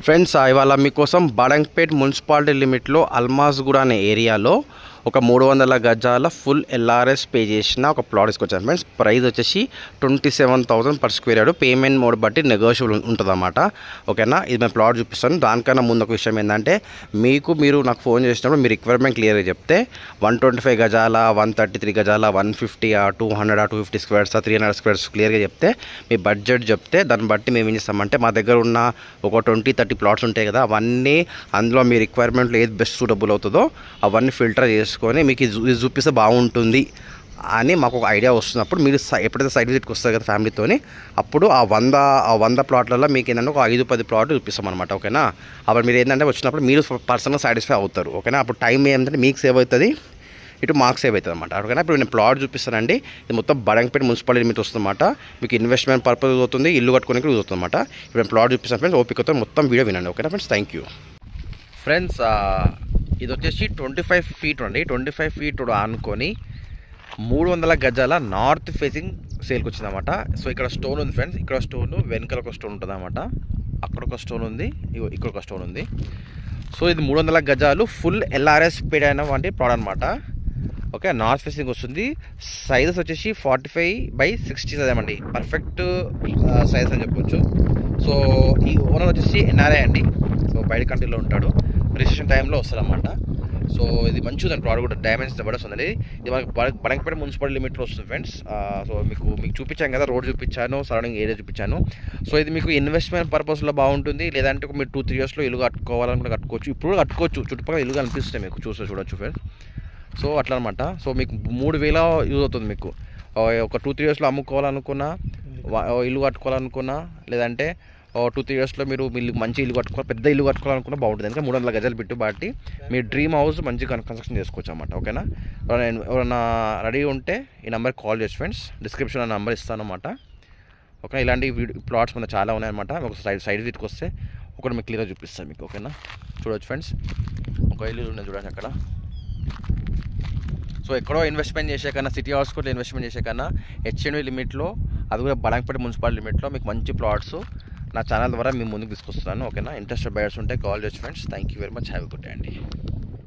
Friends ఇవాళ మీకోసం Badangpet municipality లిమిట్లో Almasguda అనే ఏరియాలో ఒక 300 గజాల ఫుల్ ఎల్ఆర్ఎస్ పే చేసిన ఒక ప్లాట్ తీసుకొచ్చాను ఫ్రెండ్స్. ప్రైస్ వచ్చేసి 27,000 per square yard. Payment mode బట్టి నెగోషియబుల్ ఉంటుంది అన్నమాట. ఓకేనా, ఇది నేను ప్లాట్ చూపిస్తాను. దానికన్నా ముందు ఒక విషయం ఏంటంటే, మీరు నాకు ఫోన్ చేసినప్పుడు మీ రిక్వైర్మెంట్ క్లియర్గా చెప్తే 125 గజాల, 133 గజాల, 150, 200, 250 స్క్వేర్స్, 300 స్క్వేర్స్ క్లియర్గా చెప్తే, మీ బడ్జెట్ చెప్తే దాన్ని బట్టి మేము ఏం చేస్తామంటే, మా దగ్గర ఉన్న ఒక 20-30 ప్లాట్స్ ఉంటాయి కదా, అవన్నీ అందులో మీ రిక్వైర్మెంట్లో ఏది బెస్ట్ సూటబుల్ అవుతుందో అవన్నీ ఫిల్టర్ చేసుకొని మీకు ఇది చూపిస్తే బాగుంటుంది అని మాకు ఒక ఐడియా వస్తున్నప్పుడు, మీరు ఎప్పుడైతే సైట్ విజిట్కి వస్తారు కదా ఫ్యామిలీతోని, అప్పుడు ఆ 100 ప్లాట్లలో మీకు ఏంటంటే ఒక 5-10 ప్లాట్లు చూపిస్తాం అనమాట. ఓకేనా, అప్పుడు మీరు ఏంటంటే వచ్చినప్పుడు మీరు పర్సనల్గా సాటిస్ఫై అవుతారు. ఓకేనా, అప్పుడు టైం ఏంటంటే మీకు సేవ్ అవుతుంది, ఇటు మాకు సేవ్ అవుతుంది అనమాట. ఓకేనా, ఇప్పుడు నేను ప్లాట్ చూపిస్తానండి. ఇది మొత్తం బడంగ్పేట్ మున్సిపాలిటీ లిమిట్ వస్తుందన్నమాట. మీకు ఇన్వెస్ట్మెంట్ పర్పస్ అవుతుంది, ఇల్లు కట్టుకోవడానికి యూజ్ అవుతుంది అనమాట. ఇప్పుడు నేను ప్లాట్ చూపిస్తాను ఫ్రెండ్స్. ఓపికతో మొత్తం వీడియో వినండి. ఓకేనా ఫ్రెండ్స్, థ్యాంక్ యూ. ఫ్రెండ్స్, ఇది వచ్చేసి 25 ఫీట్ అండి. 25 ఫీట్ ఆనుకొని 300 గజాల నార్త్ ఫేసింగ్ సేల్కి వచ్చిందన్నమాట. సో ఇక్కడ స్టోన్ ఉంది ఫ్రెండ్స్, ఇక్కడ స్టోన్, వెనకాల ఒక స్టోన్ ఉంటుంది అన్నమాట. అక్కడ ఒక స్టోన్ ఉంది, ఇక్కడ ఒక స్టోన్ ఉంది. సో ఇది 300 గజాలు ఫుల్ ఎల్ఆర్ఎస్ పేడ్ అయిన వంటి ప్లాట్ అనమాట. ఓకే, నార్త్ ఫేసింగ్ వస్తుంది. సైజెస్ వచ్చేసి 45/60 అండి. పర్ఫెక్ట్ సైజ్ అని చెప్పొచ్చు. సో ఈ ఓనర్ వచ్చేసి ఎన్ఆర్ఐ అండి. సో బయట కంట్రీలో ఉంటాడు, రిజిస్ట్రేషన్ టైంలో వస్తుందన్నమాట. సో ఇది మంచిది అండి, ప్లాట్ కూడా డైమెన్షన్ జబర్దస్త్ ఉంది. ఇది మనకి బడంగ్పేట మున్సిపాలిటీ లిమిట్లో వస్తుంది ఫ్రెండ్స్. సో మీకు చూపించాను కదా, రోడ్ చూపించాను, సరౌండింగ్ ఏరియా చూపించాను. సో ఇది మీకు ఇన్వెస్ట్మెంట్ పర్పస్లో బాగుంటుంది. లేదంటే మీరు 2-3 ఇయర్స్లో ఇల్లు కట్టుకోవాలనుకుంటే కట్టుకోవచ్చు. ఇప్పుడు కూడా కట్టుకోవచ్చు, చుట్టుపక్కల ఇల్లు కనిపిస్తుంది మీకు, చూడొచ్చు ఫ్రెండ్స్. సో అట్లా అనమాట. సో మీకు 3,000 యూజ్ అవుతుంది. మీకు ఒక 2-3 ఇయర్స్లో అమ్ముకోవాలనుకున్నా, ఇల్లు కట్టుకోవాలనుకున్నా, లేదంటే 2-3 ఇయర్స్లో మీరు మంచి ఇల్లు కట్టుకోవాలి, పెద్ద ఇల్లు కట్టుకోవాలనుకున్నా బాగుంటుంది. ఎందుకంటే 300 గజాలు పెట్టుబట్టి మీ డ్రీమ్ హౌస్ మంచిగా కన్స్ట్రక్షన్ చేసుకోవచ్చు అన్నమాట. ఓకేనా, ఎవరైనా రెడీ ఉంటే ఈ నెంబర్కి కాల్ చేసి ఫ్రెండ్స్, డిస్క్రిప్షన్ ఆ నెంబర్ ఇస్తాను అన్నమాట. ఓకే, ఇలాంటి ప్లాట్స్ మన చాలా ఉన్నాయన్నమాట. ఒక సైడ్ విజిట్కి వస్తే ఒకటి మీకు క్లియర్గా చూపిస్తాను మీకు. ఓకేనా, చూడవచ్చు ఫ్రెండ్స్, ఒక ఇల్లు ఉన్నాయి చూడండి అక్కడ. సో ఎక్కడో ఇన్వెస్ట్మెంట్ చేసే కన్నా, సిటీ హౌస్కోట్లో ఇన్వెస్ట్మెంట్ చేసే కన్నా హెచ్ఎండ్వి లిమిట్లో, అది కూడా బడంగ్పేట మున్సిపాలిటీ లిమిట్లో మీకు మంచి ప్లాట్స్ నా ఛానల్ ద్వారా మీ ముందుకు తీసుకొస్తున్నాను. ఓకేనా, ఇంట్రెస్టెడ్ బయర్స్ ఉంటే కాల్ చేయొచ్చు friends. Thank you very much, have a good day అండి.